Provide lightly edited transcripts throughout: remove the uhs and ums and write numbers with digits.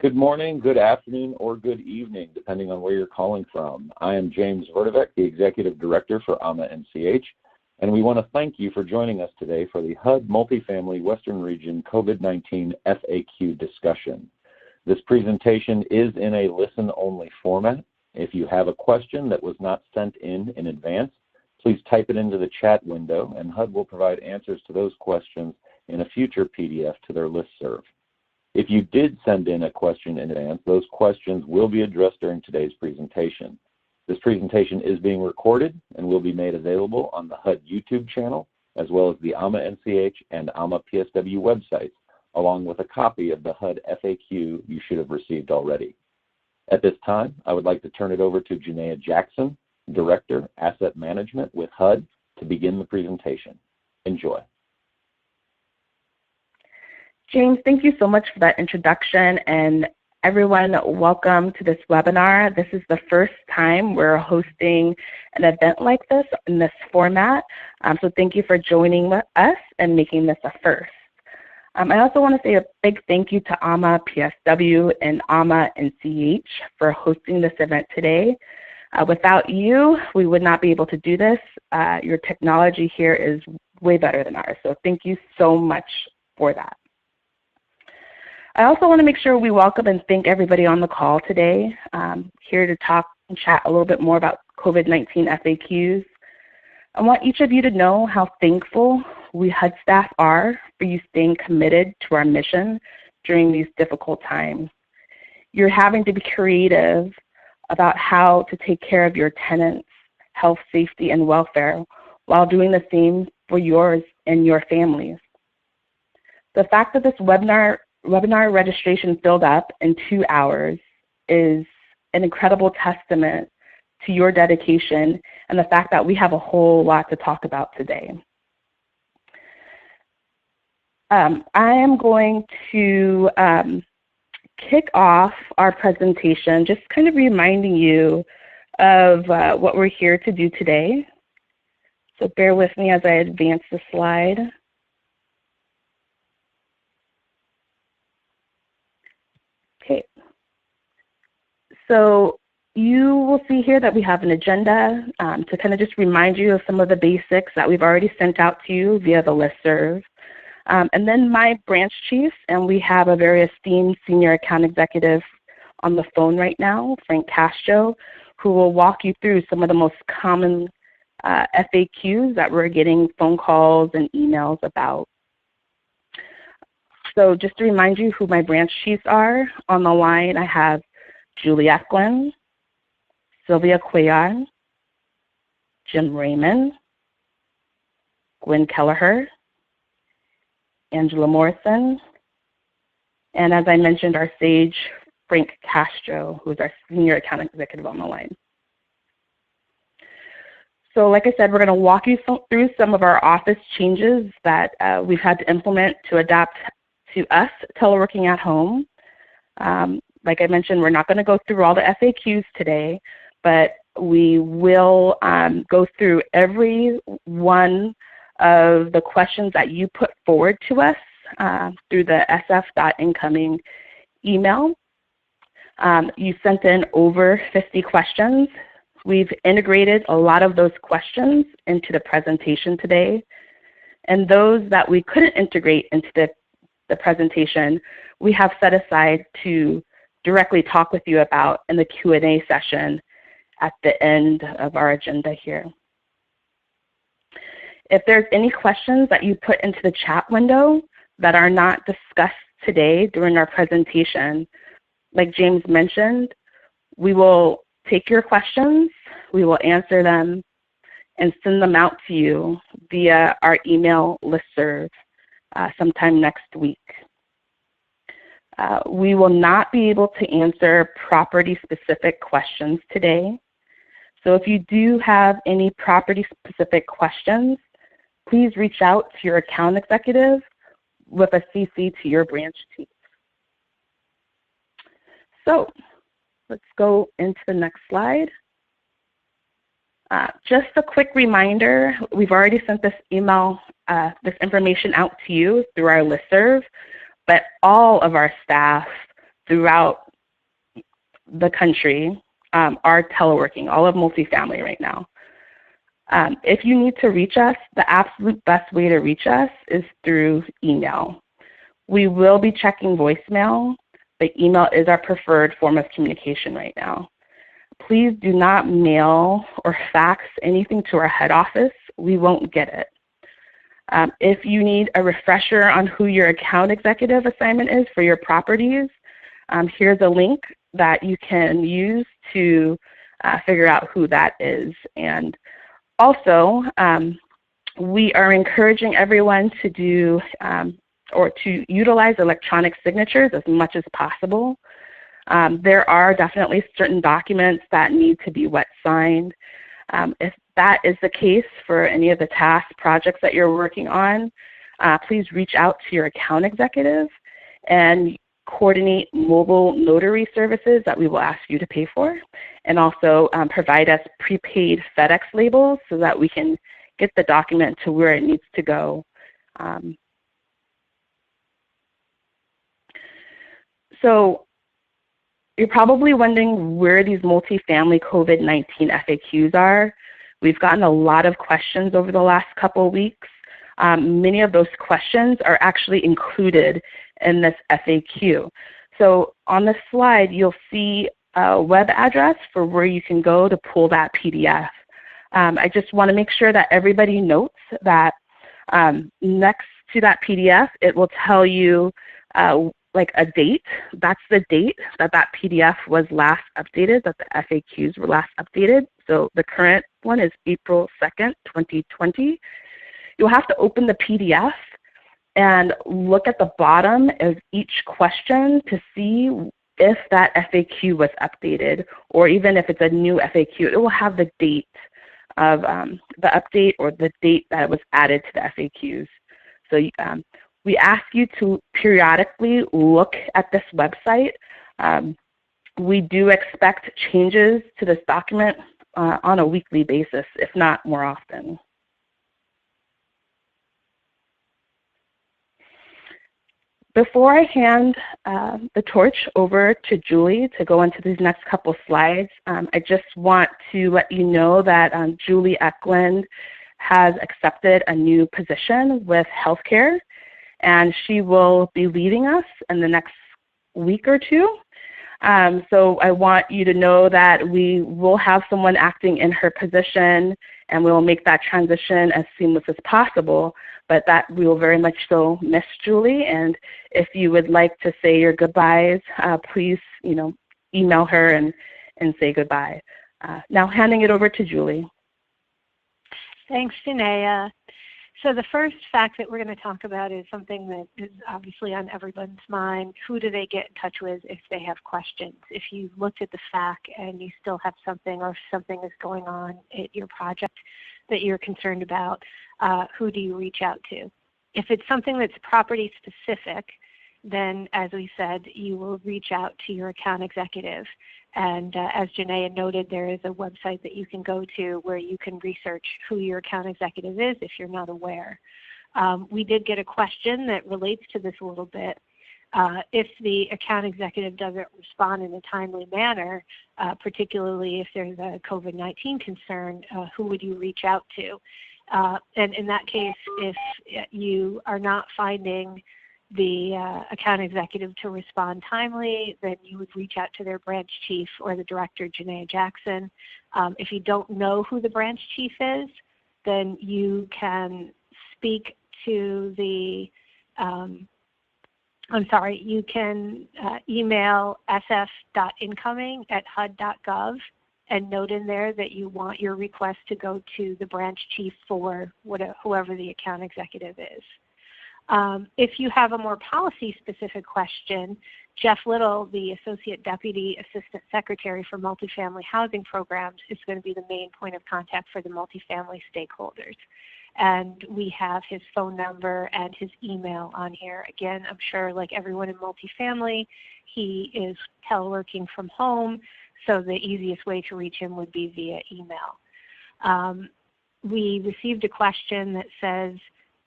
Good morning, good afternoon, or good evening, depending on where you're calling from. I am James Verdevec, the Executive Director for AMA-NCH, and we want to thank you for joining us today for the HUD Multifamily Western Region COVID-19 FAQ discussion. This presentation is in a listen-only format. If you have a question that was not sent in advance, please type it into the chat window, and HUD will provide answers to those questions in a future PDF to their listserv. If you did send in a question in advance, those questions will be addressed during today's presentation. This presentation is being recorded and will be made available on the HUD YouTube channel, as well as the AMA-NCH and AMA-PSW websites, along with a copy of the HUD FAQ you should have received already. At this time, I would like to turn it over to Janaea Jackson, Director, Asset Management with HUD, to begin the presentation. Enjoy. James, thank you so much for that introduction, and everyone, welcome to this webinar. This is the first time we're hosting an event like this in this format, so thank you for joining us and making this a first. I also want to say a big thank you to AMA, PSW, and AMA NCH for hosting this event today. Without you, we would not be able to do this. Your technology here is way better than ours, so thank you so much for that. I also want to make sure we welcome and thank everybody on the call today, here to talk and chat a little bit more about COVID-19 FAQs. I want each of you to know how thankful we HUD staff are for you staying committed to our mission during these difficult times. You're having to be creative about how to take care of your tenants' health, safety, and welfare while doing the same for yours and your families. The fact that this webinar registration filled up in 2 hours is an incredible testament to your dedication and the fact that we have a whole lot to talk about today. I am going to kick off our presentation, just kind of reminding you of what we're here to do today. So bear with me as I advance the slide. Okay, so you will see here that we have an agenda to kind of just remind you of some of the basics that we've already sent out to you via the listserv. And then my branch chiefs, and we have a very esteemed senior account executive on the phone right now, Frank Castro, who will walk you through some of the most common FAQs that we're getting phone calls and emails about. So just to remind you who my branch chiefs are, on the line I have Julie Eklund, Sylvia Cuellar, Jim Raymond, Gwen Kelleher, Angela Morrison, and as I mentioned, our sage, Frank Castro, who is our senior account executive on the line. So like I said, we're going to walk you through some of our office changes that we've had to implement to adapt to us teleworking at home. Like I mentioned, we're not going to go through all the FAQs today, but we will go through every one of the questions that you put forward to us through the sf.incoming email. You sent in over 50 questions. We've integrated a lot of those questions into the presentation today, and those that we couldn't integrate into the presentation, we have set aside to directly talk with you about in the Q&A session at the end of our agenda here. If there's any questions that you put into the chat window that are not discussed today during our presentation, like James mentioned, we will take your questions, we will answer them, and send them out to you via our email listserv sometime next week. We will not be able to answer property-specific questions today. So if you do have any property-specific questions, please reach out to your account executive with a CC to your branch chief. So let's go into the next slide. Just a quick reminder, we've already sent this email, this information out to you through our listserv, but all of our staff throughout the country are teleworking, all of multifamily right now. If you need to reach us, the absolute best way to reach us is through email. We will be checking voicemail, but email is our preferred form of communication right now. Please do not mail or fax anything to our head office. We won't get it. If you need a refresher on who your account executive assignment is for your properties, here's a link that you can use to figure out who that is. And also, we are encouraging everyone to do or to utilize electronic signatures as much as possible. There are definitely certain documents that need to be wet signed. If that is the case for any of the task projects that you're working on, please reach out to your account executive and coordinate mobile notary services that we will ask you to pay for, and also provide us prepaid FedEx labels so that we can get the document to where it needs to go. So you're probably wondering where these multifamily COVID-19 FAQs are. We've gotten a lot of questions over the last couple of weeks. Many of those questions are actually included in this FAQ. So on this slide, you'll see a web address for where you can go to pull that PDF. I just want to make sure that everybody notes that next to that PDF, it will tell you like a date. That's the date that that PDF was last updated, that the FAQs were last updated. So the current one is April 2nd, 2020. You'll have to open the PDF and look at the bottom of each question to see if that FAQ was updated, or even if it's a new FAQ, it will have the date of the update or the date that it was added to the FAQs. So we ask you to periodically look at this website. We do expect changes to this document on a weekly basis, if not more often. Before I hand the torch over to Julie to go into these next couple slides, I just want to let you know that Julie Eklund has accepted a new position with healthcare, and she will be leaving us in the next week or two. So I want you to know that we will have someone acting in her position, and we will make that transition as seamless as possible, but that we will very much so miss Julie. And if you would like to say your goodbyes, please, email her and say goodbye. Now handing it over to Julie. Thanks, Janaea. So the first fact that we're going to talk about is something that is obviously on everyone's mind. Who do they get in touch with if they have questions? If you looked at the FAQ and you still have something, or if something is going on at your project that you're concerned about, who do you reach out to? If it's something that's property specific, then as we said, you will reach out to your account executive. And as Janaea noted, there is a website that you can go to where you can research who your account executive is if you're not aware. We did get a question that relates to this a little bit. If the account executive doesn't respond in a timely manner, particularly if there's a COVID-19 concern, who would you reach out to? And in that case, if you are not finding the account executive to respond timely, then you would reach out to their branch chief or the director, Janaea Jackson. If you don't know who the branch chief is, then you can speak to the, you can email sf.incoming@hud.gov and note in there that you want your request to go to the branch chief for whoever the account executive is. If you have a more policy-specific question, Jeff Little, the Associate Deputy Assistant Secretary for Multifamily Housing Programs, is going to be the main point of contact for the multifamily stakeholders. And we have his phone number and his email on here. Again, I'm sure like everyone in multifamily, he is teleworking from home, so the easiest way to reach him would be via email. We received a question that says,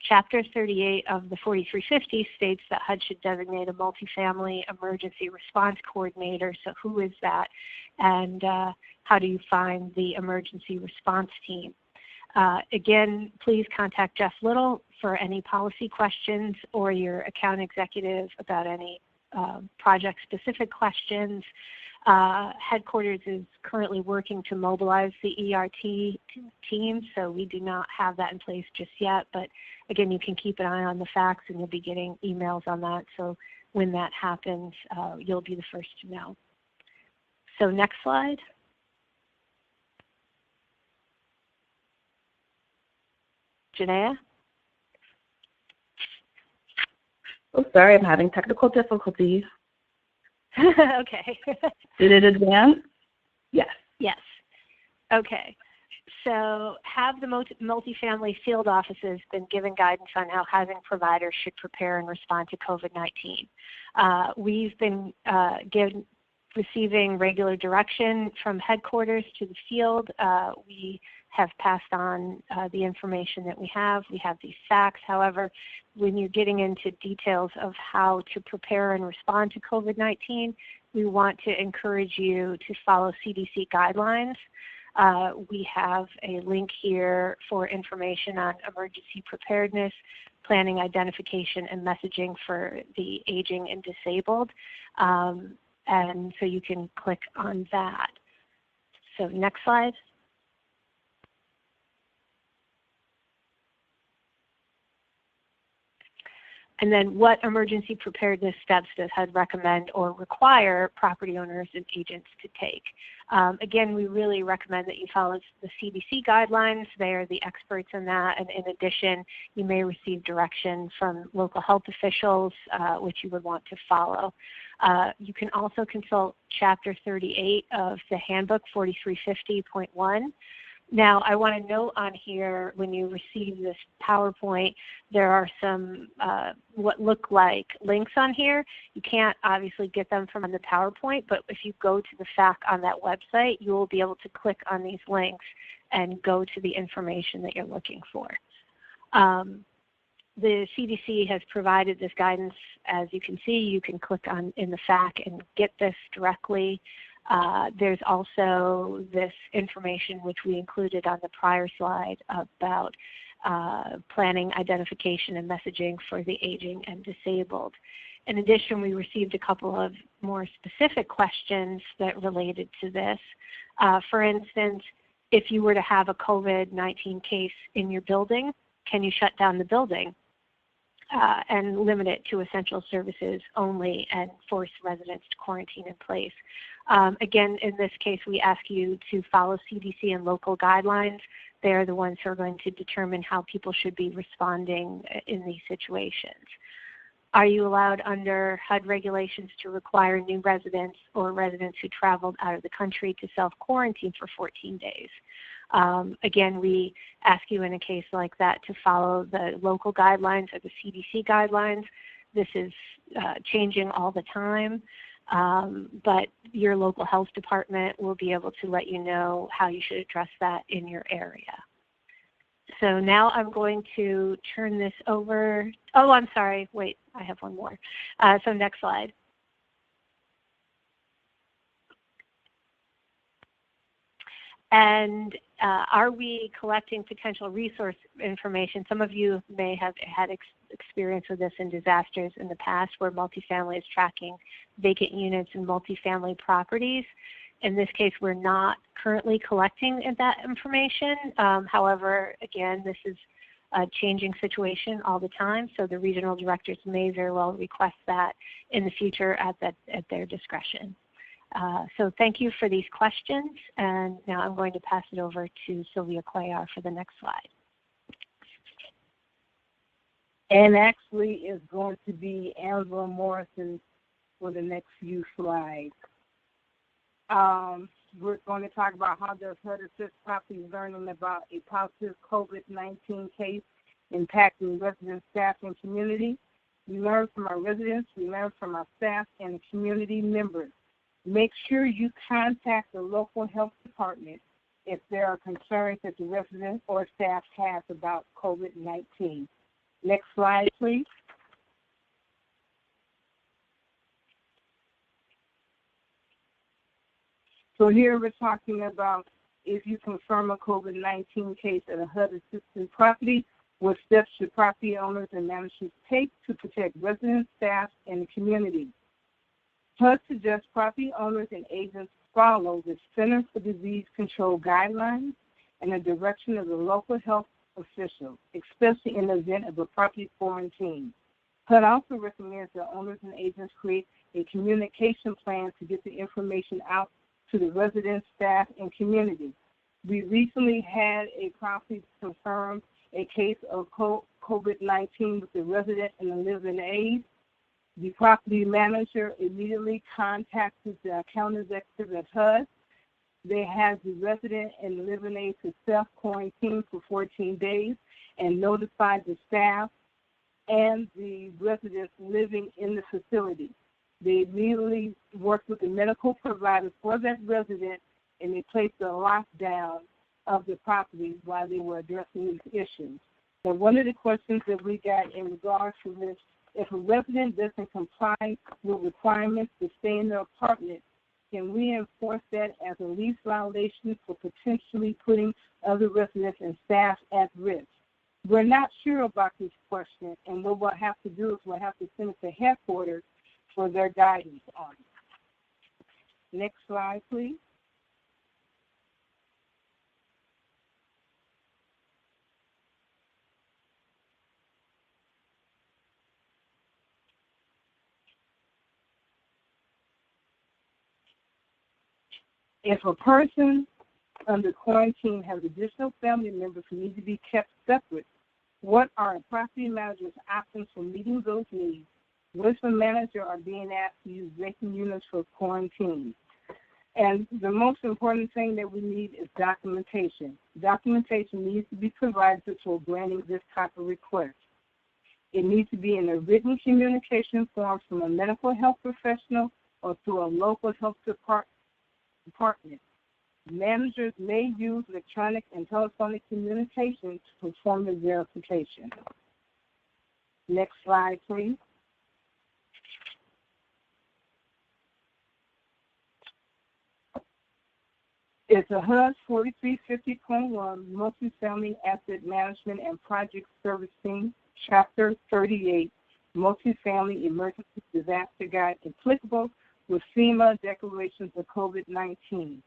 Chapter 38 of the 4350 states that HUD should designate a multifamily emergency response coordinator. So who is that, and how do you find the emergency response team? Again, please contact Jeff Little for any policy questions or your account executive about any project-specific questions. Headquarters is currently working to mobilize the ERT team, so we do not have that in place just yet. But again, you can keep an eye on the facts, and you'll be getting emails on that. So when that happens, you'll be the first to know. So next slide. Janaea? Oh, sorry, I'm having technical difficulties. Okay. Did it advance? Yes. Yes. Okay. So have the multifamily field offices been given guidance on how housing providers should prepare and respond to COVID-19? We've been receiving regular direction from headquarters to the field. We have passed on the information that we have. We have these facts. However, when you're getting into details of how to prepare and respond to COVID-19, we want to encourage you to follow CDC guidelines. We have a link here for information on emergency preparedness, planning, identification, and messaging for the aging and disabled. And so you can click on that. So next slide. And then what emergency preparedness steps does HUD recommend or require property owners and agents to take? Again, we really recommend that you follow the CDC guidelines. They are the experts in that. And in addition, you may receive direction from local health officials, which you would want to follow. You can also consult Chapter 38 of the Handbook 4350.1. Now, I want to note on here, when you receive this PowerPoint, there are some what look like links on here. You can't obviously get them from the PowerPoint, but if you go to the FAQ on that website, you will be able to click on these links and go to the information that you're looking for. The CDC has provided this guidance. As you can see, you can click on in the FAQ and get this directly. There's also this information which we included on the prior slide about planning, identification, and messaging for the aging and disabled. In addition, we received a couple of more specific questions that related to this. For instance, if you were to have a COVID-19 case in your building, can you shut down the building and limit it to essential services only and force residents to quarantine in place? Again, in this case, we ask you to follow CDC and local guidelines. They're the ones who are going to determine how people should be responding in these situations. Are you allowed under HUD regulations to require new residents or residents who traveled out of the country to self-quarantine for 14 days? Again, we ask you in a case like that to follow the local guidelines or the CDC guidelines. This is changing all the time, but your local health department will be able to let you know how you should address that in your area. So now I'm going to turn this over. Oh, I'm sorry. Wait, I have one more. So next slide. And are we collecting potential resource information? Some of you may have had experience with this in disasters in the past, where multifamily is tracking vacant units and multifamily properties. In this case, we're not currently collecting that information. However, again, this is a changing situation all the time, so the regional directors may very well request that in the future at their discretion. So thank you for these questions, and now I'm going to pass it over to Sylvia Cuellar for the next slide. And actually is going to be Angela Morrison for the next few slides. We're going to talk about how does HUD assist properties learning about a positive COVID-19 case impacting residents, staff, and community. We learn from our residents, we learn from our staff, and the community members. Make sure you contact the local health department if there are concerns that the resident or staff has about COVID-19. Next slide, please. So here we're talking about if you confirm a COVID-19 case at a HUD-assisted property, what steps should property owners and managers take to protect residents, staff, and the community? HUD suggests property owners and agents follow the Center for Disease Control guidelines and the direction of the local health officials, especially in the event of a property quarantine. HUD also recommends that owners and agents create a communication plan to get the information out to the residents, staff, and community. We recently had a property confirm a case of COVID-19 with the resident and the living aide. The property manager immediately contacted the account executive at HUD. They had the resident and the living aide to self-quarantine for 14 days and notified the staff and the residents living in the facility. They immediately worked with the medical provider for that resident, and they placed a lockdown of the property while they were addressing these issues. And one of the questions that we got in regards to this, if a resident doesn't comply with requirements to stay in their apartment, can we enforce that as a lease violation for potentially putting other residents and staff at risk? We're not sure about this question, and what we'll have to do is we'll have to send it to headquarters for their guidance on it. Next slide, please. If a person under quarantine has additional family members who need to be kept separate, what are a property manager's options for meeting those needs? What if a manager are being asked to use vacant units for quarantine? And the most important thing that we need is documentation. Documentation needs to be provided for granting this type of request. It needs to be in a written communication form from a medical health professional or through a local health department. Managers may use electronic and telephonic communication to perform the verification. Next slide, please. It's a HUD 4350.1 Multifamily Asset Management and Project Servicing, Chapter 38, Multifamily Emergency Disaster Guide applicable with FEMA declarations of COVID-19.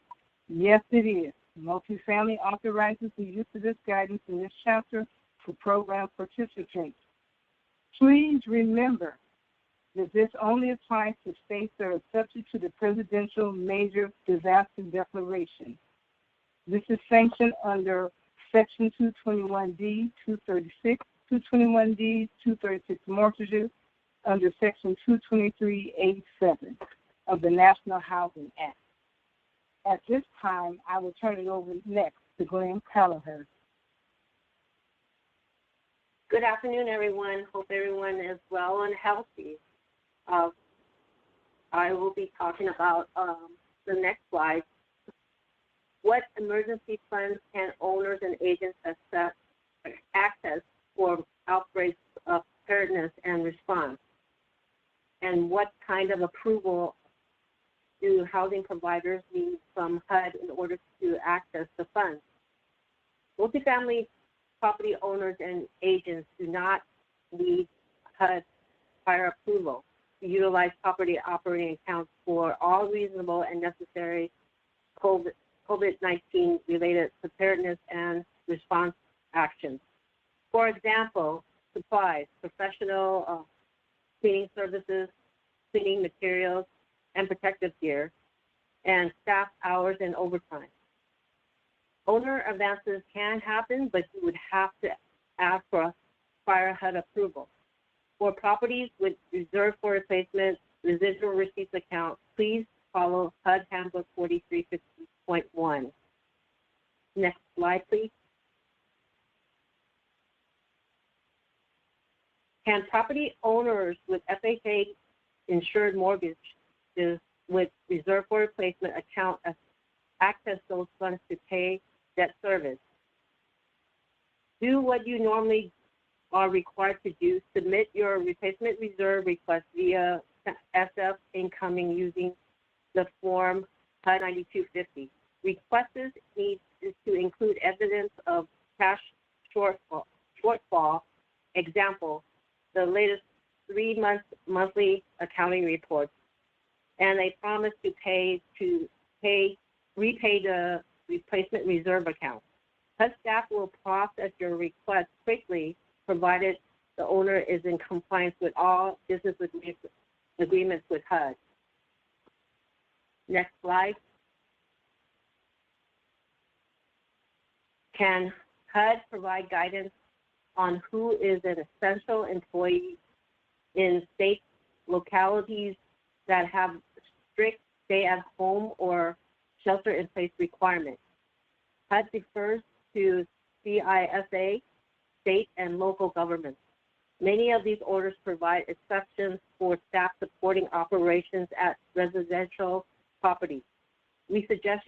Yes, it is. Multifamily authorizes the use of this guidance in this chapter for program participants. Please remember that this only applies to states that are subject to the Presidential Major Disaster Declaration. This is sanctioned under Section 221D, 236, 221D, 236 mortgages, under Section 223A7 of the National Housing Act. At this time, I will turn it over next to Glenn Callagher. Good afternoon, everyone. Hope everyone is well and healthy. I will be talking about the next slide. What emergency funds can owners and agents access for outbreaks of preparedness and response? And what kind of approval do housing providers need from HUD in order to access the funds? Multifamily property owners and agents do not need HUD prior approval to utilize property operating accounts for all reasonable and necessary COVID-19 related preparedness and response actions. For example, supplies, professional cleaning services, cleaning materials, and protective gear, and staff hours and overtime. Owner advances can happen, but you would have to ask for prior HUD approval. For properties with reserved for replacement residual receipts account, please follow HUD Handbook 4350.1. Next slide, please. Can property owners with FHA insured mortgages with reserve for replacement account access those funds to pay debt service? Do what you normally are required to do: submit your replacement reserve request via SF incoming using the form HUD 9250. Requesters need to include evidence of cash shortfall, example, the latest 3 months monthly accounting reports, and a promise to repay the replacement reserve account. HUD staff will process your request quickly, provided the owner is in compliance with all business agreements with HUD. Next slide. Can HUD provide guidance on who is an essential employee in state localities that have strict stay-at-home or shelter-in-place requirements? HUD refers to CISA, state and local governments. Many of these orders provide exceptions for staff supporting operations at residential properties. We suggest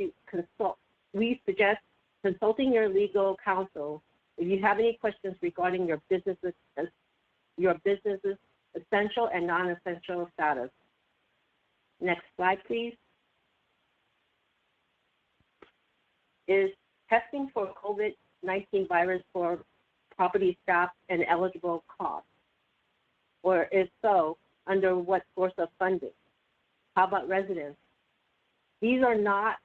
consulting your legal counsel if you have any questions regarding your business's essential and non-essential status. Next slide, please. Is testing for COVID-19 virus for property staff an eligible cost? Or if so, under what source of funding? How about residents? These are not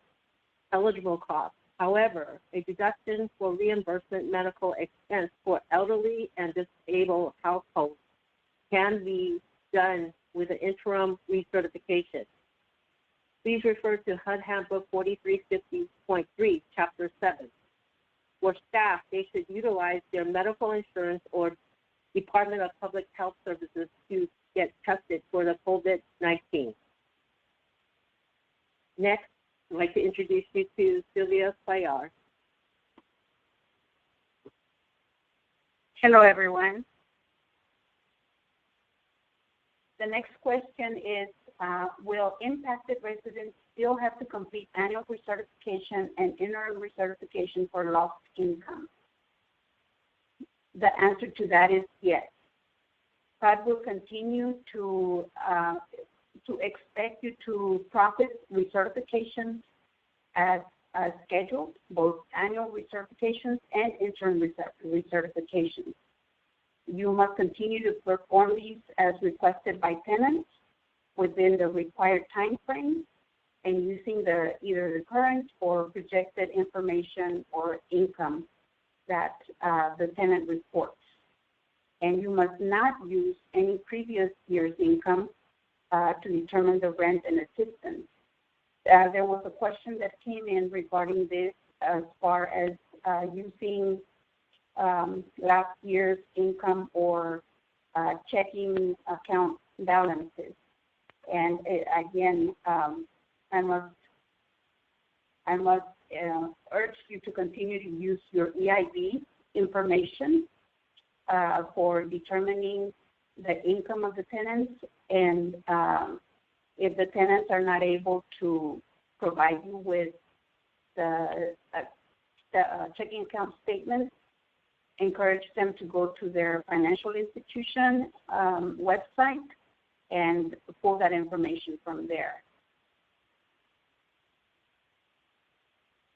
eligible costs. However, a deduction for reimbursement medical expense for elderly and disabled households can be done with an interim recertification. Please refer to HUD Handbook 4350.3, Chapter 7. For staff, they should utilize their medical insurance or Department of Public Health Services to get tested for the COVID-19. Next, I'd like to introduce you to Sylvia Sayar. Hello, everyone. The next question is, will impacted residents still have to complete annual recertification and interim recertification for lost income? The answer to that is yes. HUD will continue to expect you to process recertifications as scheduled, both annual recertifications and interim recertifications. You must continue to perform these as requested by tenants within the required time frame and using either the current or projected information or income that the tenant reports. And you must not use any previous year's income to determine the rent and assistance. There was a question that came in regarding this as far as using last year's income or checking account balances. And again, I must urge you to continue to use your EIB information for determining the income of the tenants, and if the tenants are not able to provide you with the checking account statement, encourage them to go to their financial institution website and pull that information from there.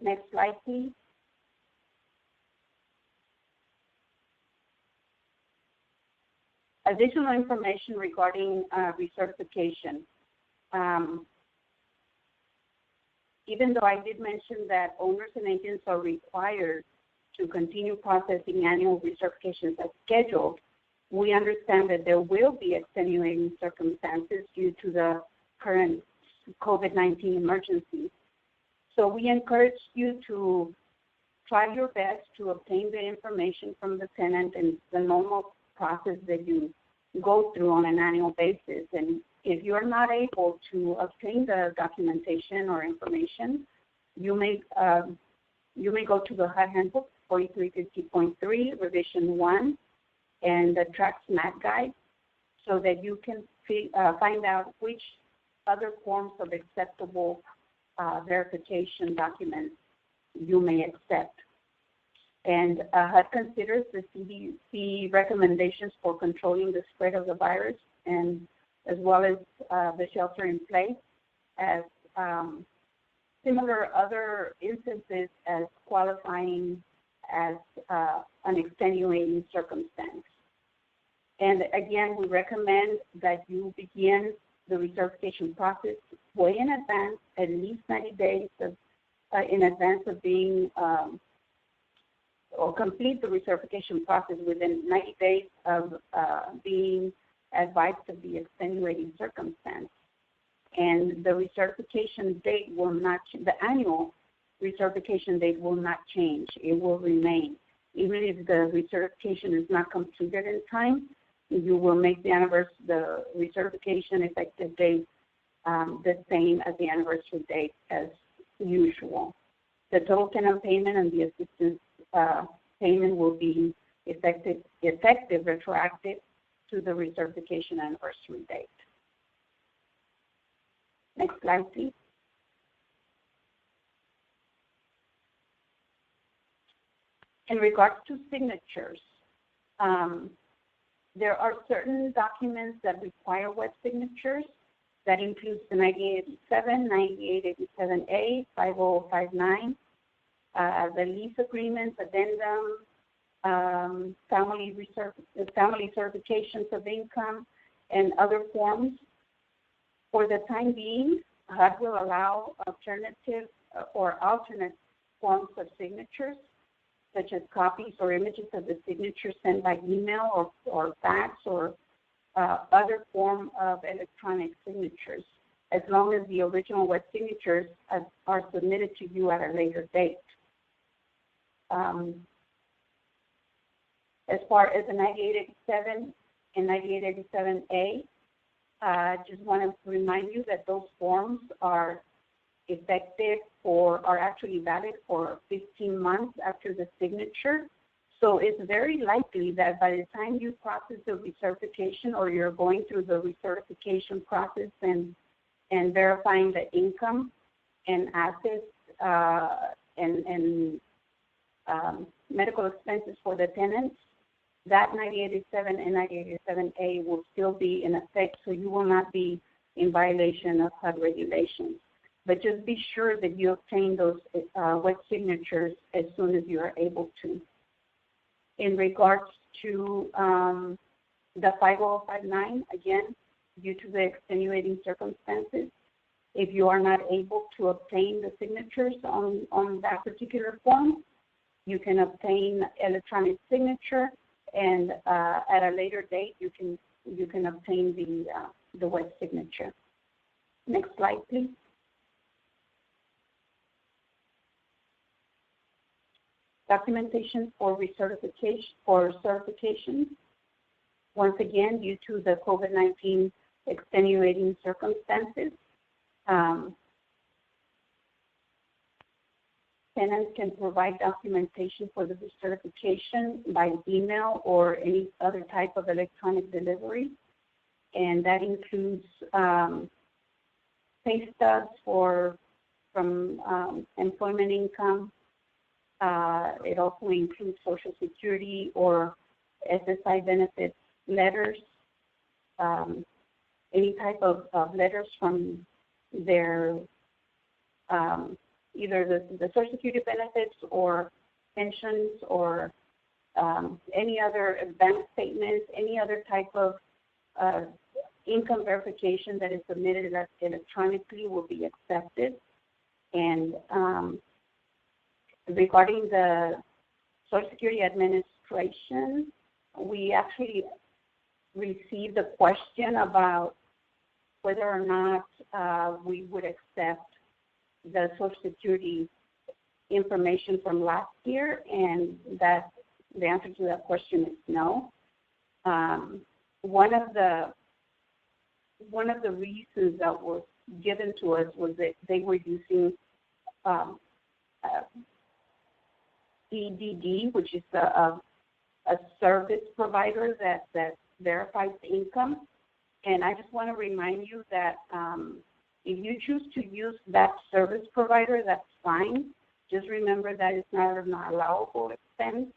Next slide, please. Additional information regarding recertification. Even though I did mention that owners and agents are required to continue processing annual recertifications as scheduled, we understand that there will be extenuating circumstances due to the current COVID-19 emergency. So we encourage you to try your best to obtain the information from the tenant and the normal process that you go through on an annual basis. And if you're not able to obtain the documentation or information, you may go to the HUD Handbook 4350.3, Revision 1, and the Track SMAC Guide, so that you can find out which other forms of acceptable verification documents you may accept. And HUD considers the CDC recommendations for controlling the spread of the virus, and as well as the shelter in place, as similar other instances as qualifying as an extenuating circumstance. And again, we recommend that you begin the recertification process way in advance, at least 90 days in advance of being, or complete the recertification process within 90 days of being advised of the extenuating circumstance. And the recertification date will not, the annual recertification date will not change. It will remain. Even if the recertification is not completed in time, you will make the recertification effective date the same as the anniversary date as usual. The total tenant payment and the assistance payment will be effective retroactive to the recertification anniversary date. Next slide, please. In regards to signatures, there are certain documents that require wet signatures. That includes the 9887, 9887A, 5059, the lease agreements, addendum, family certifications of income, and other forms. For the time being, HUD will allow alternative or alternate forms of signatures, such as copies or images of the signature sent by email or fax or other form of electronic signatures, as long as the original wet signatures are submitted to you at a later date. As far as the 9887 and 9887A, I just want to remind you that those forms are effective are actually valid for 15 months after the signature. So it's very likely that by the time you process the recertification, or you're going through the recertification process and verifying the income and assets and medical expenses for the tenants, that 9887 and 9887A will still be in effect, so you will not be in violation of HUD regulations. But just be sure that you obtain those wet signatures as soon as you are able to. In regards to the 5059, again, due to the extenuating circumstances, if you are not able to obtain the signatures on that particular form, you can obtain electronic signature, and at a later date, you can obtain the wet signature. Next slide, please. Documentation for certification. Once again, due to the COVID-19 extenuating circumstances, tenants can provide documentation for the recertification by email or any other type of electronic delivery, and that includes pay stubs from employment income. It also includes Social Security or SSI benefits letters, any type of letters from their either the Social Security benefits or pensions or any other bank statements, any other type of income verification that is submitted electronically will be accepted. And regarding the Social Security Administration, we actually received a question about whether or not we would accept the Social Security information from last year, and that the answer to that question is no. One of the reasons that was given to us was that they were using EDD, which is a service provider that verifies income. And I just want to remind you that if you choose to use that service provider, that's fine. Just remember that it's not an allowable expense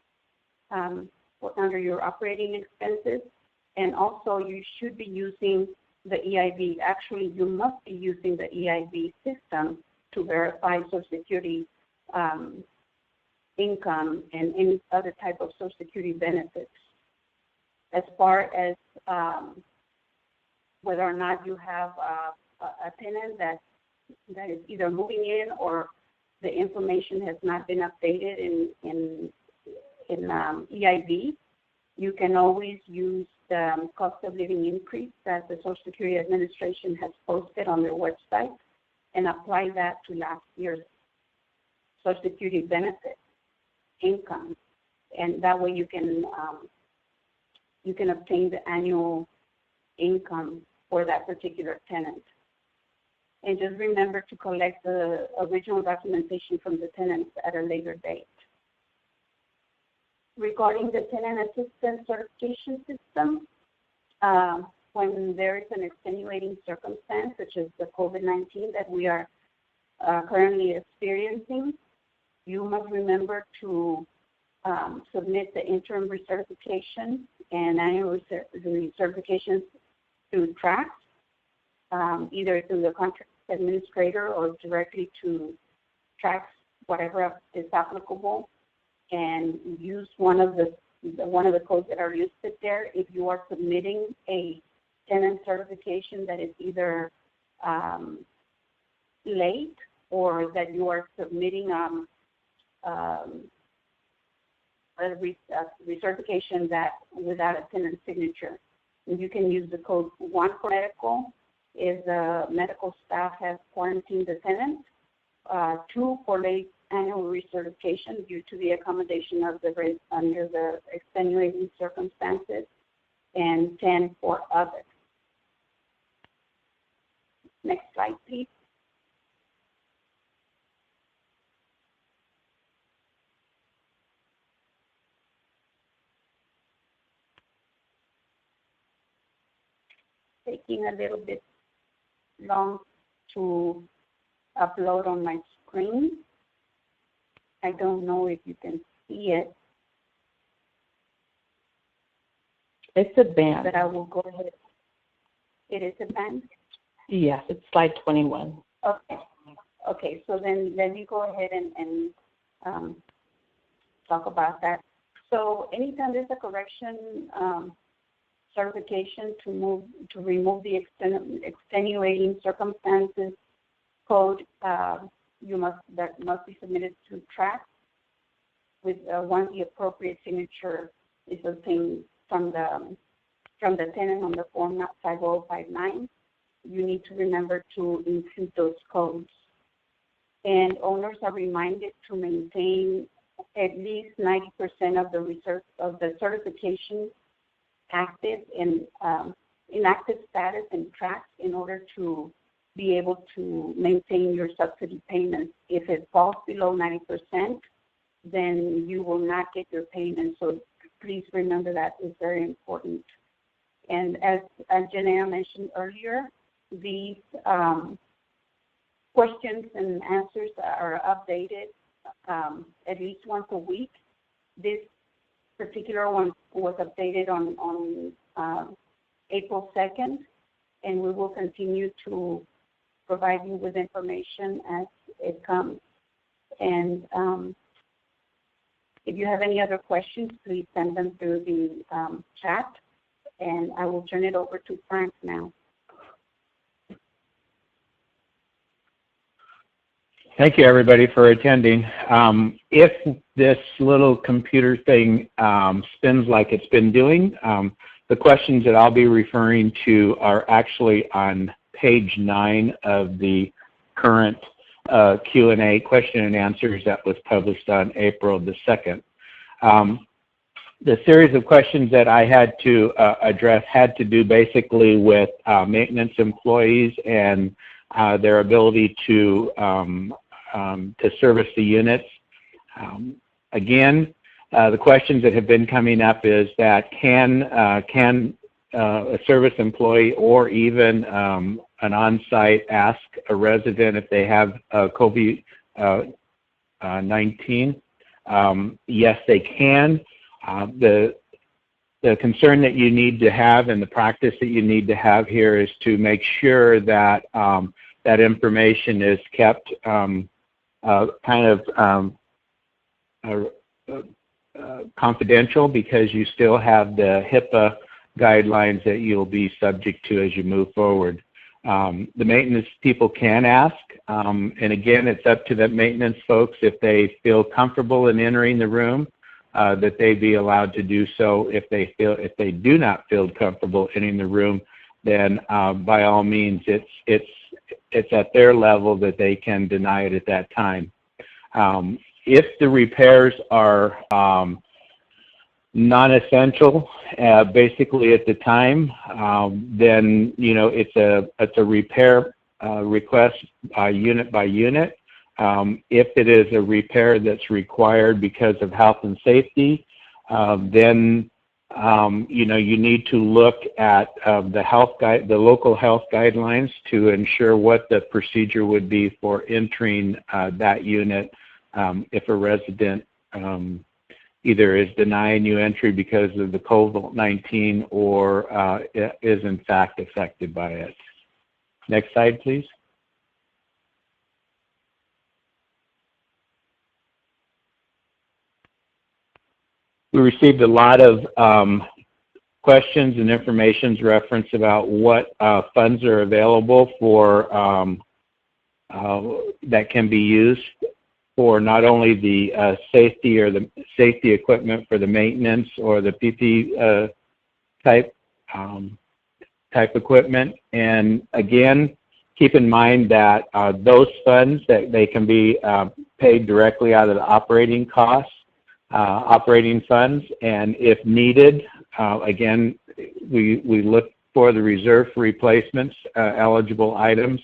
under your operating expenses. And also, you should be using the EIB. Actually, you must be using the EIB system to verify Social Security income and any other type of Social Security benefits. As far as whether or not you have a tenant that is either moving in or the information has not been updated in EIB, you can always use the cost of living increase that the Social Security Administration has posted on their website and apply that to last year's Social Security benefit income, and that way you can obtain the annual income for that particular tenant. And just remember to collect the original documentation from the tenants at a later date. Regarding the tenant assistance certification system, when there is an extenuating circumstance, such as the COVID-19 that we are currently experiencing, you must remember to submit the interim recertification and annual recertifications through tracks, either through the contract administrator or directly to tracks, whatever is applicable, and use one of the codes that are listed there. If you are submitting a tenant certification that is either late or that you are submitting a recertification that without a tenant signature, you can use the code 1 for medical if the medical staff has quarantined the tenant, 2 for late annual recertification due to the accommodation of the rate under the extenuating circumstances, and 10 for others. Next slide, please. Taking a little bit long to upload on my screen. I don't know if you can see it. It's advanced. But I will go ahead. It is advanced? Yes, it's slide 21. Okay. Okay, so then let me go ahead and talk about that. So anytime there's a correction certification to remove the extenuating circumstances code, that must be submitted to track with once the appropriate signature is obtained from the tenant on the form 5059. You need to remember to include those codes. And owners are reminded to maintain at least 90% of the certification active in active status and tracks in order to be able to maintain your subsidy payments. If it falls below 90%, then you will not get your payment. So please remember that is very important. And as Janelle mentioned earlier, these questions and answers are updated at least once a week. This particular one was updated on April 2nd, and we will continue to provide you with information as it comes. And if you have any other questions, please send them through the chat, and I will turn it over to Frank now. Thank you, everybody, for attending. If this little computer thing spins like it's been doing, the questions that I'll be referring to are actually on page 9 of the current Q&A, question and answers that was published on April the 2nd. The series of questions that I had to address had to do basically with maintenance employees and their ability to service the units. Again, the questions that have been coming up is that can a service employee or even an on-site ask a resident if they have COVID-19 yes, they can. The concern that you need to have and the practice that you need to have here is to make sure that that information is kept confidential, because you still have the HIPAA guidelines that you'll be subject to as you move forward. The maintenance people can ask, and again, it's up to the maintenance folks if they feel comfortable in entering the room, that they be allowed to do so. If they do not feel comfortable entering the room, then by all means, it's at their level that they can deny it at that time. If the repairs are non-essential, basically at the time, then it's a repair request unit by unit. If it is a repair that's required because of health and safety, then you need to look at the local health guidelines to ensure what the procedure would be for entering that unit if a resident either is denying you entry because of the COVID-19 or is in fact affected by it. Next slide, please. We received a lot of questions and information reference about what funds are available for that can be used for not only the safety or the safety equipment for the maintenance or the PP type equipment. And again, keep in mind that those funds that they can be paid directly out of the operating costs. Operating funds, and if needed, again, we look for the reserve for replacements eligible items.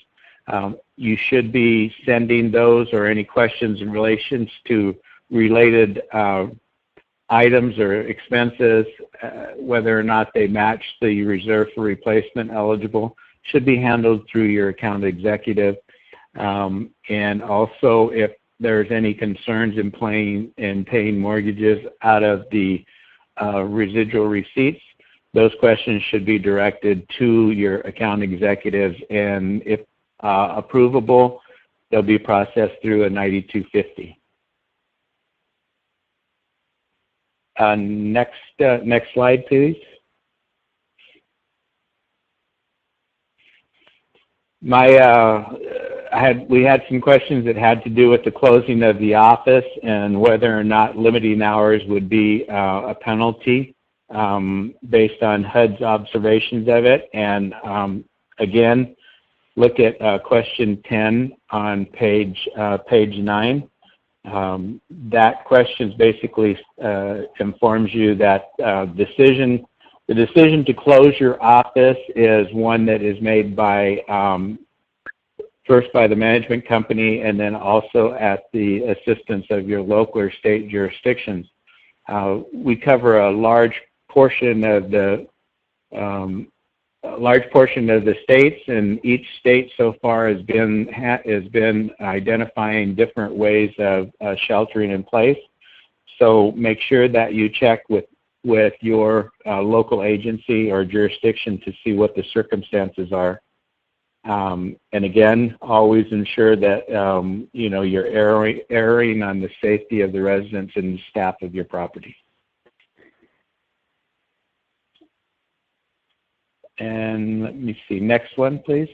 You should be sending those or any questions in relations to related items or expenses, whether or not they match the reserve for replacement eligible, should be handled through your account executive. And also, if there's any concerns in paying mortgages out of the residual receipts, those questions should be directed to your account executives, and if approvable, they'll be processed through a 9250. Next slide, please. We had some questions that had to do with the closing of the office and whether or not limiting hours would be a penalty based on HUD's observations of it. And again, look at question 10 on page 9. That question basically informs you that the decision to close your office is one that is made by first by the management company, and then also at the assistance of your local or state jurisdictions. We cover a large portion of the states, and each state so far has been identifying different ways of sheltering in place. So make sure that you check with your local agency or jurisdiction to see what the circumstances are. And again, always ensure that you're erring on the safety of the residents and the staff of your property. And let me see, next one, please.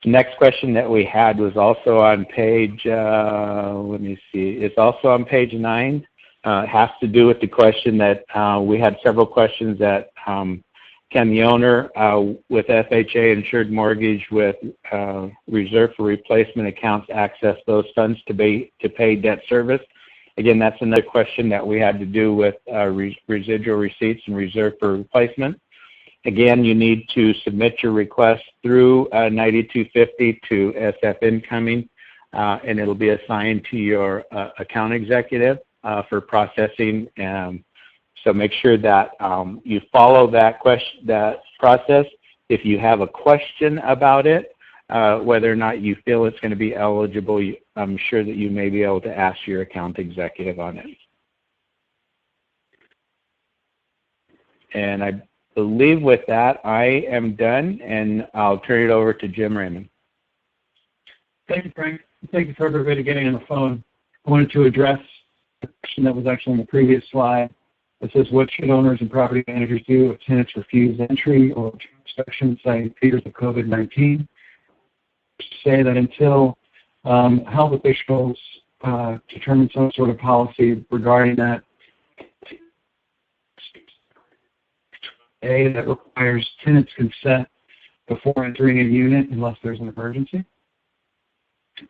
Next question that we had was also on page, let me see, it's also on page 9. It has to do with the question that we had several questions that can the owner with FHA insured mortgage with reserve for replacement accounts access those funds to pay debt service? Again, that's another question that we had to do with residual receipts and reserve for replacement. Again, you need to submit your request through 9250 to SF Incoming, and it'll be assigned to your account executive for processing. So make sure that you follow that process. If you have a question about it, whether or not you feel it's going to be eligible, I'm sure that you may be able to ask your account executive on it. And I believe with that, I am done, and I'll turn it over to Jim Raymond. Thank you, Frank. Thank you for everybody getting on the phone. I wanted to address the question that was actually on the previous slide. It says, what should owners and property managers do if tenants refuse entry or inspection, citing fears of COVID-19? Say that until health officials determine some sort of policy regarding that, that requires tenants' consent before entering a unit unless there's an emergency.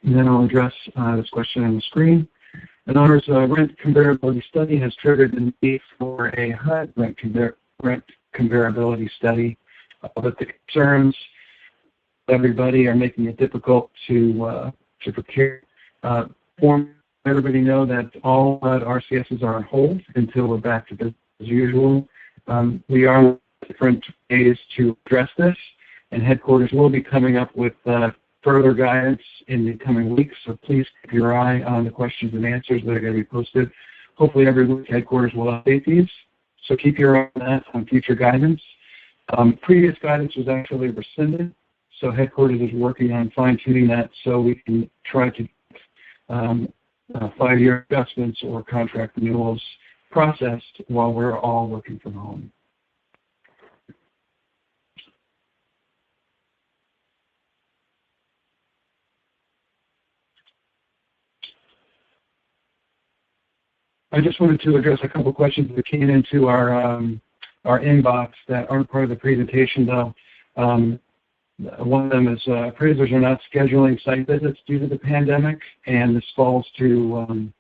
And then I'll address this question on the screen. An owner's rent comparability study has triggered the need for a HUD rent comparability study, but the concerns of everybody are making it difficult to procure. Everybody know that all HUD RCSs are on hold until we're back to business as usual. We are on different ways to address this, and headquarters will be coming up with further guidance in the coming weeks, so please keep your eye on the questions and answers that are going to be posted. Hopefully every week headquarters will update these, so keep your eye on that on future guidance. Previous guidance was actually rescinded, so headquarters is working on fine-tuning that so we can try to 5-year adjustments or contract renewals processed while we're all working from home. I just wanted to address a couple questions that came into our inbox that aren't part of the presentation, though. One of them is appraisers are not scheduling site visits due to the pandemic, and this falls to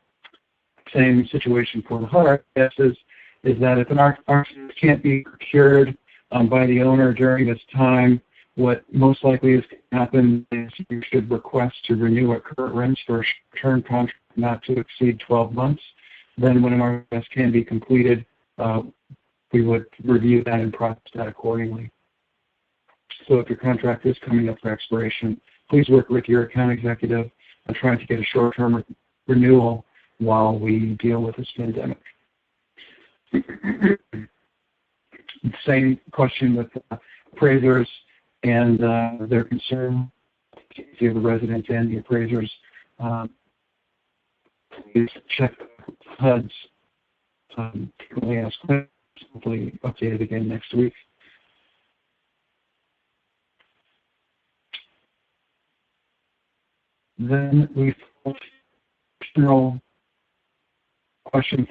same situation for the HUD RCS is that if an RCS can't be procured by the owner during this time, what most likely is going to happen is you should request to renew at current rents for a short-term contract not to exceed 12 months. Then when an RCS can be completed, we would review that and process that accordingly. So if your contract is coming up for expiration, please work with your account executive on trying to get a short-term renewal while we deal with this pandemic. Same question with appraisers and their concern. If you have the residents and the appraisers, please check HUD's frequently asked questions, hopefully updated again next week. Then we have general questions.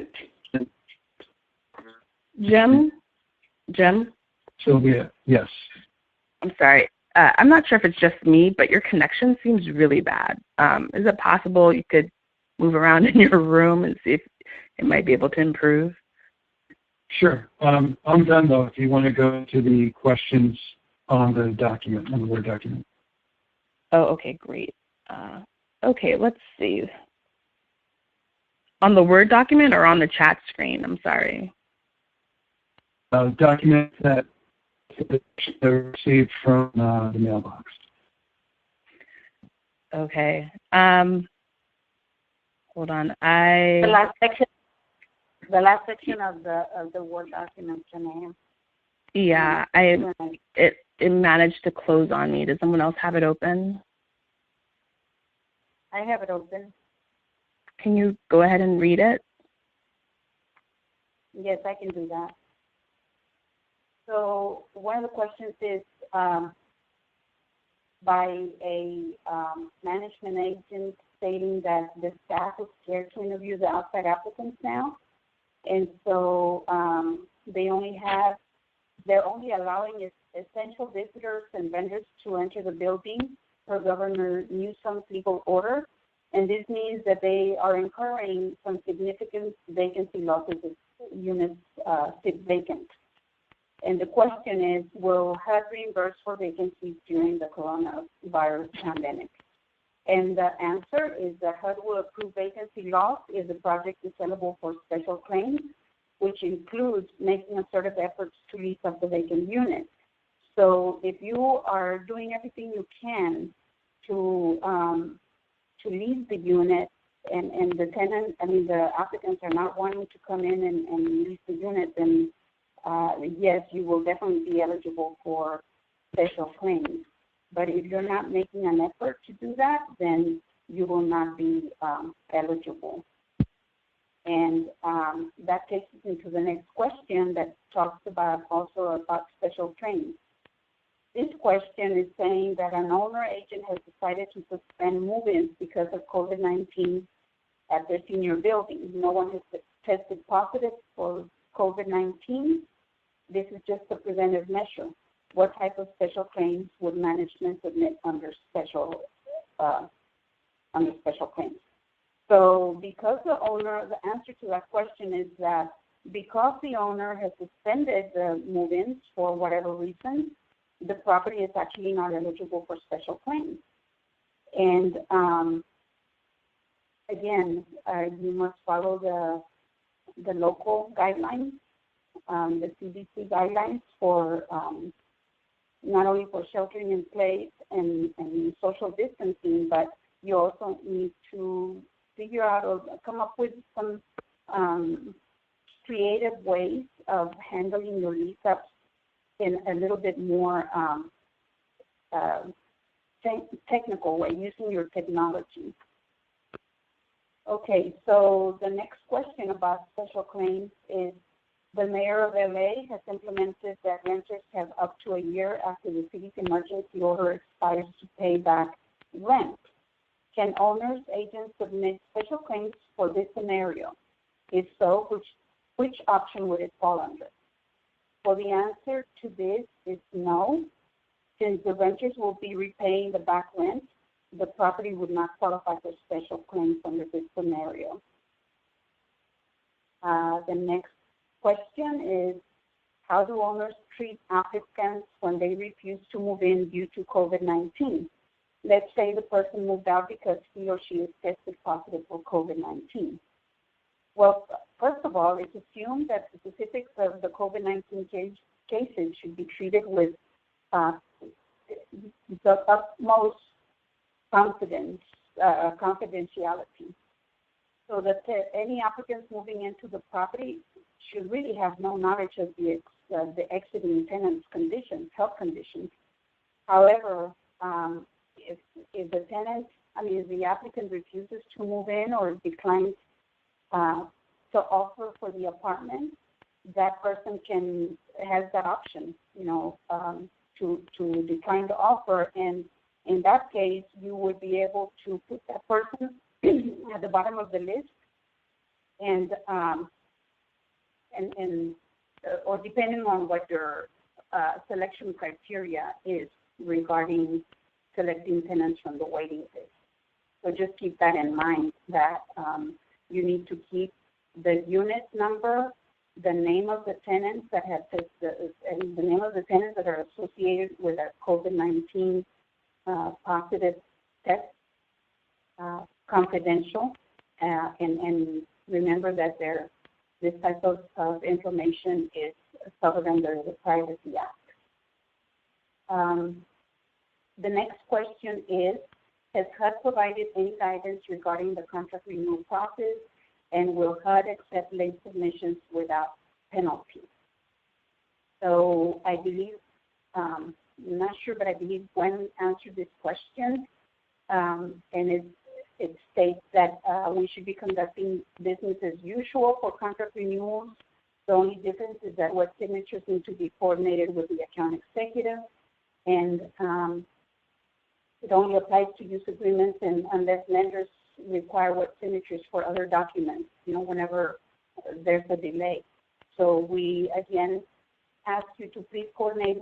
Jim? Sylvia, yes. I'm sorry. I'm not sure if it's just me, but your connection seems really bad. Is it possible you could move around in your room and see if it might be able to improve? Sure. I'm done, though, if you want to go to the questions on the document, on the Word document. Oh, okay, great. Okay, let's see. On the Word document or on the chat screen? I'm sorry. Document that I received from the mailbox. Okay. Hold on. The last section of the Word document, Janelle. Yeah, it managed to close on me. Does someone else have it open? I have it open. Can you go ahead and read it? Yes, I can do that. So one of the questions is by a management agent stating that the staff is scared to interview the outside applicants now, and so they're only allowing essential visitors and vendors to enter the building per Governor Newsom's legal order, and this means that they are incurring some significant vacancy losses if units sit vacant. And the question is, will HUD reimburse for vacancies during the coronavirus pandemic? And the answer is that HUD will approve vacancy loss if the project is sellable for special claims which includes making assertive efforts to lease up the vacant unit. So if you are doing everything you can to lease the unit, and the tenant, the applicants are not wanting to come in and lease the unit, then yes, you will definitely be eligible for special claims. But if you're not making an effort to do that, then you will not be eligible. And that takes us into the next question that talks about special claims. This question is saying that an owner agent has decided to suspend move-ins because of COVID-19 at their senior building. No one has tested positive for COVID-19. This is just a preventive measure. What type of special claims would management submit under special claims? So because the answer to that question is that because the owner has suspended the move-ins for whatever reason, the property is actually not eligible for special claims. And again, you must follow the local guidelines, the CDC guidelines for not only for sheltering in place and social distancing, but you also need to figure out or come up with some creative ways of handling your lease-ups in a little bit more technical way, using your technology. Okay, so the next question about special claims is the mayor of LA has implemented that renters have up to a year after the city's emergency order expires to pay back rent. Can owners, agents submit special claims for this scenario? If so, which option would it fall under? Well, the answer to this is no. Since the renters will be repaying the back rent, the property would not qualify for special claims under this scenario. The next question is, how do owners treat applicants when they refuse to move in due to COVID-19? Let's say the person moved out because he or she is tested positive for COVID-19. Well, first of all, it's assumed that the specifics of the COVID-19 cases should be treated with the utmost confidentiality, so that any applicants moving into the property should really have no knowledge of the exiting tenant's conditions, health conditions. However, if the applicant refuses to move in or declines to offer for the apartment, that person has that option, to decline to offer, and in that case, you would be able to put that person at the bottom of the list, or depending on what your selection criteria is regarding selecting tenants from the waiting list. So just keep that in mind, that you need to keep the unit number, the name of the tenants that have and the name of the tenants that are associated with a COVID-19 positive test, confidential, and remember that this type of information is covered under the Privacy Act. The next question is, has HUD provided any guidance regarding the contract renewal process, and will HUD accept late submissions without penalty? So I believe, I'm not sure, but I believe Gwen answered this question, and it states that we should be conducting business as usual for contract renewals. The only difference is that what signatures need to be coordinated with the account executive, and it only applies to use agreements unless lenders require what signatures for other documents, whenever there's a delay. So we, again, ask you to please coordinate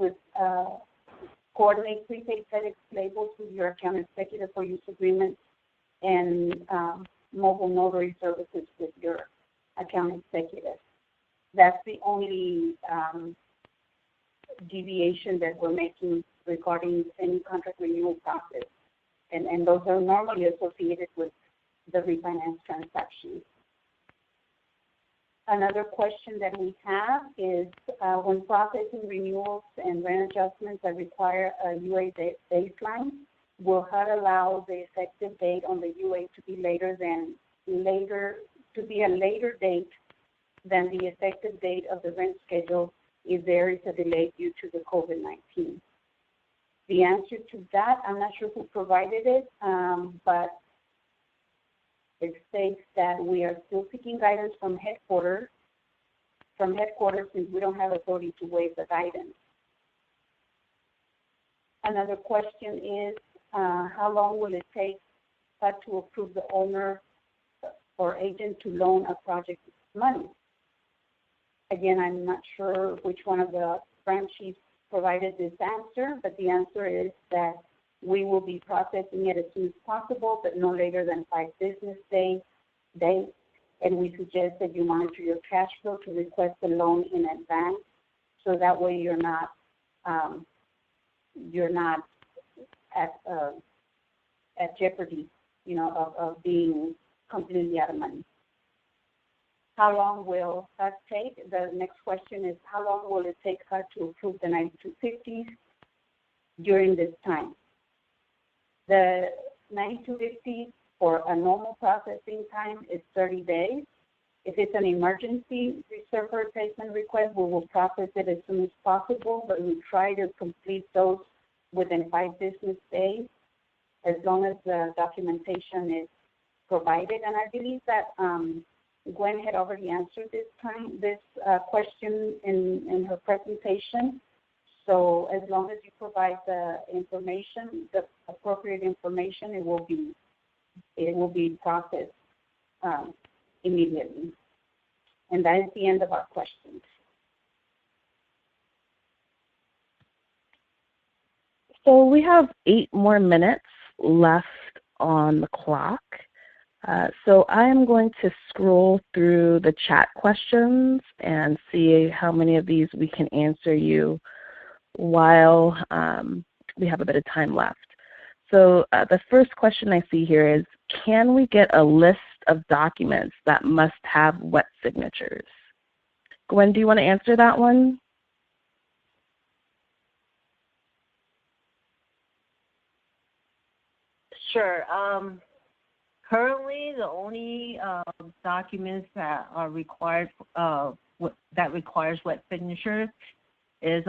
prepaid FedEx labels with your account executive for use agreements, and mobile notary services with your account executive. That's the only deviation that we're making regarding any contract renewal process. And those are normally associated with the refinance transaction. Another question that we have is when processing renewals and rent adjustments that require a UA baseline, will HUD allow the effective date on the UA to be a later date than the effective date of the rent schedule if there is a delay due to the COVID-19? The answer to that, I'm not sure who provided it, but it states that we are still seeking guidance from headquarters since we don't have authority to waive the guidance. Another question is, how long will it take HUD to approve the owner or agent to loan a project money? Again, I'm not sure which one of the branch chiefs provided this answer, but the answer is that we will be processing it as soon as possible, but no later than 5 business days. And we suggest that you monitor your cash flow to request the loan in advance, so that way you're not at jeopardy, of being completely out of money. How long will HUD take? The next question is, how long will it take HUD to approve the 9250s during this time? The 9250 for a normal processing time is 30 days. If it's an emergency reserve replacement request, we will process it as soon as possible, but we try to complete those within 5 business days, as long as the documentation is provided. And I believe that Gwen had already answered this question in her presentation. So as long as you provide the information, the appropriate information, it will be processed immediately. And that is the end of our questions. So we have 8 more minutes left on the clock. So I am going to scroll through the chat questions and see how many of these we can answer you while we have a bit of time left. So the first question I see here is, can we get a list of documents that must have wet signatures? Gwen, do you want to answer that one? Sure. Currently, the only documents that are required that requires wet signatures is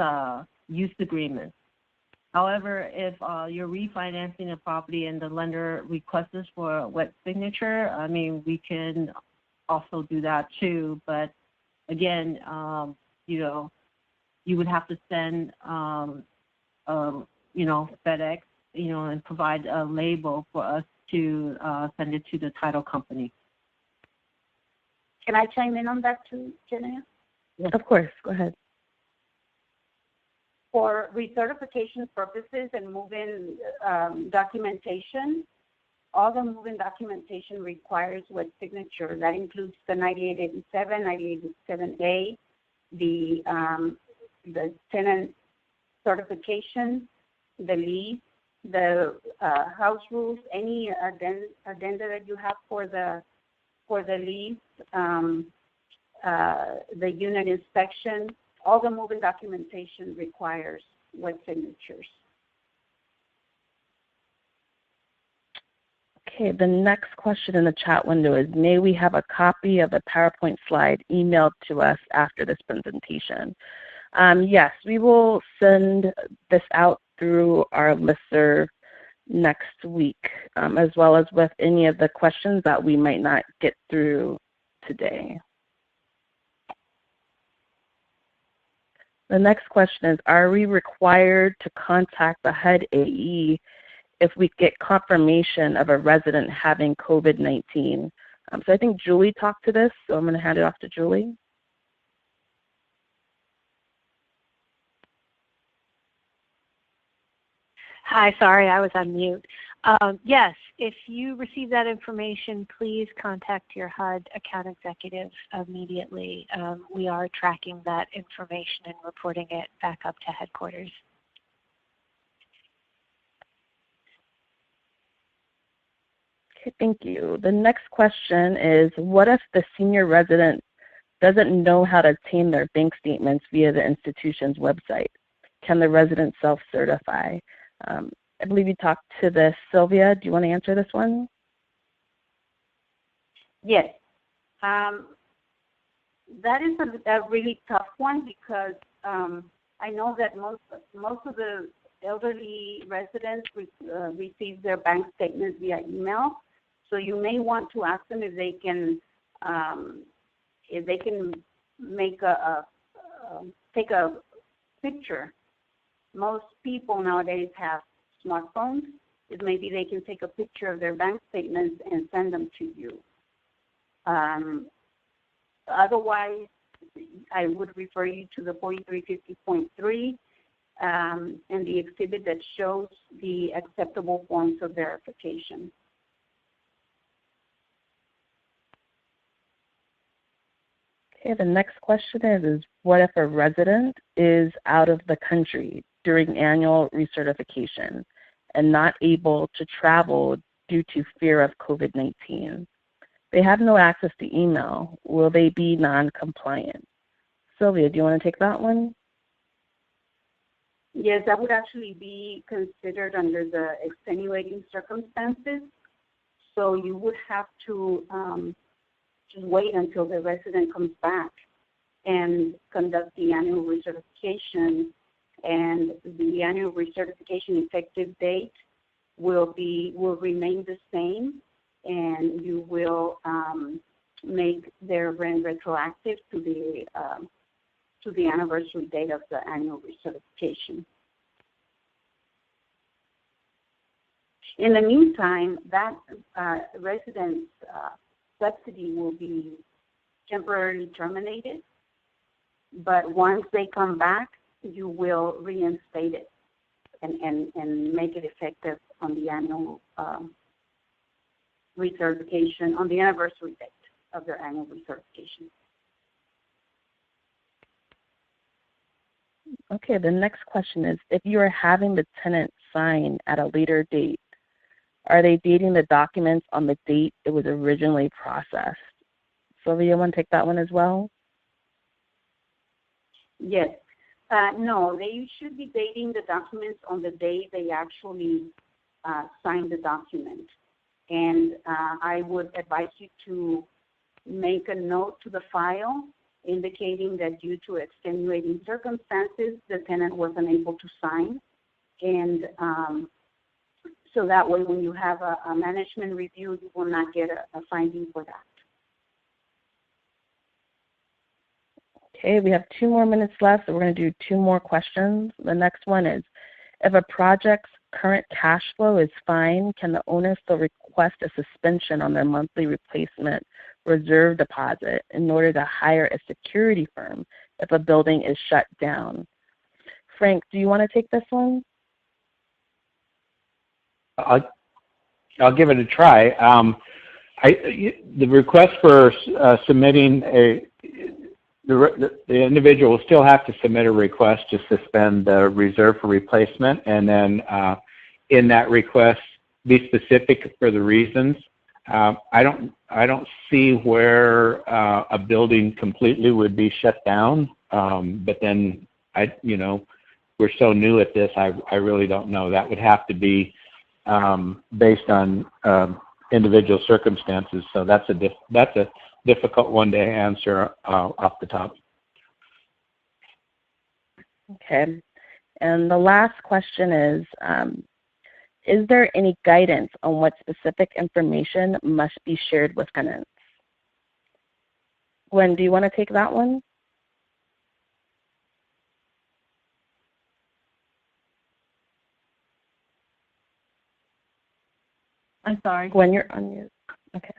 use agreement. However, if you're refinancing a property and the lender requests us for a wet signature, I mean, we can also do that too. But again, you would have to send, FedEx, and provide a label for us to send it to the title company. Can I chime in on that too, Janaya? Yes. Of course, go ahead. For recertification purposes and move-in documentation, all the move-in documentation requires wet signature. That includes the 9887, 9887A, the tenant certification, the lease, the house rules, any addenda that you have for the lease, the unit inspection. All the move-in documentation requires wet signatures. Okay, the next question in the chat window is, may we have a copy of the PowerPoint slide emailed to us after this presentation? Yes, we will send this out through our listserv next week, as well as with any of the questions that we might not get through today. The next question is, are we required to contact the HUD AE if we get confirmation of a resident having COVID-19? So I think Julie talked to this, so I'm going to hand it off to Julie. Hi, sorry, I was on mute. Yes, if you receive that information, please contact your HUD account executive immediately. We are tracking that information and reporting it back up to headquarters. Okay, thank you. The next question is, what if the senior resident doesn't know how to obtain their bank statements via the institution's website. Can the resident self-certify? I believe you talked to this. Sylvia, do you want to answer this one? Yes. That is a really tough one because I know that most of the elderly residents receive their bank statements via email. So you may want to ask them if they can make take a picture. Most people nowadays have smartphones. Maybe they can take a picture of their bank statements and send them to you. Otherwise, I would refer you to the 4350.3 and the exhibit that shows the acceptable forms of verification. Okay, the next question is what if a resident is out of the country during annual recertification and not able to travel due to fear of COVID-19? They have no access to email. Will they be non-compliant? Sylvia, do you want to take that one? Yes, that would actually be considered under the extenuating circumstances. So you would have to just wait until the resident comes back and conduct the annual recertification. And the annual recertification effective date will remain the same, and you will make their rent retroactive to the anniversary date of the annual recertification. In the meantime, that resident's subsidy will be temporarily terminated, but once they come back, you will reinstate it and make it effective on the annual recertification, on the anniversary date of their annual recertification. Okay, the next question is, if you are having the tenant sign at a later date, are they dating the documents on the date it was originally processed? Sylvia, you want to take that one as well? Yes. No, they should be dating the documents on the day they actually signed the document. And I would advise you to make a note to the file indicating that due to extenuating circumstances, the tenant was unable to sign. And so that way when you have a management review, you will not get a finding for that. Okay, we have 2 more minutes left, so we're going to do 2 more questions. The next one is, if a project's current cash flow is fine, can the owner still request a suspension on their monthly replacement reserve deposit in order to hire a security firm if a building is shut down? Frank, do you want to take this one? I'll give it a try. The request for submitting the individual will still have to submit a request to suspend the reserve for replacement, and then in that request be specific for the reasons. I don't see where a building completely would be shut down, but then we're so new at this. I really don't know. That would have to be based on individual circumstances. So that's a difficult one to answer off the top. Okay. And the last question is there any guidance on what specific information must be shared with tenants? Gwen, do you want to take that one? I'm sorry. Gwen, you're on mute. Okay.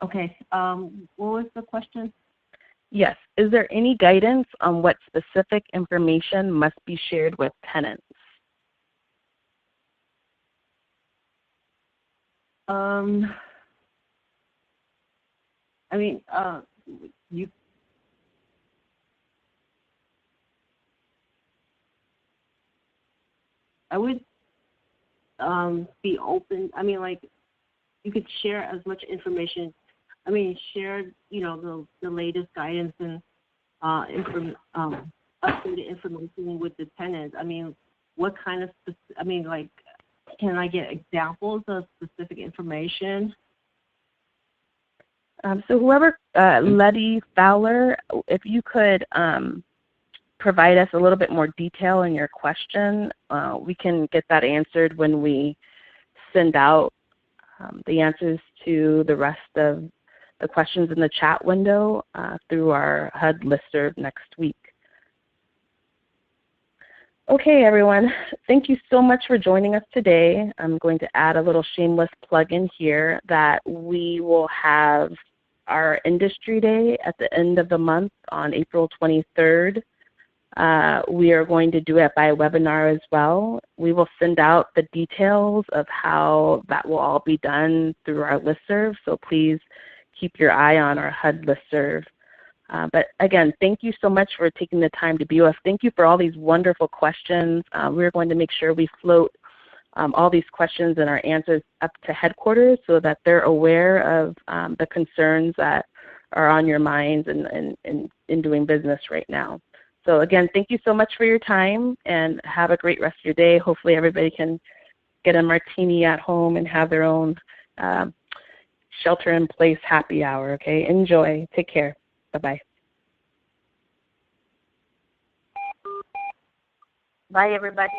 Okay. What was the question? Yes. Is there any guidance on what specific information must be shared with tenants? I mean, I would be open. I mean, like, you could share as much information share, the latest guidance and updated information with the tenants. What kind of, can I get examples of specific information? So whoever, Letty Fowler, if you could provide us a little bit more detail in your question, we can get that answered when we send out the answers to the rest of the questions in the chat window through our HUD listserv next week. Okay, everyone, thank you so much for joining us today. I'm going to add a little shameless plug in here that we will have our Industry Day at the end of the month on April 23rd. We are going to do it by webinar as well. We will send out the details of how that will all be done through our listserv, so please keep your eye on our HUD listserv. But again, thank you so much for taking the time to be with us. Thank you for all these wonderful questions. We're going to make sure we float all these questions and our answers up to headquarters so that they're aware of the concerns that are on your minds in doing business right now. So again, thank you so much for your time and have a great rest of your day. Hopefully everybody can get a martini at home and have their own shelter-in-place happy hour, okay? Enjoy. Take care. Bye-bye. Bye, everybody.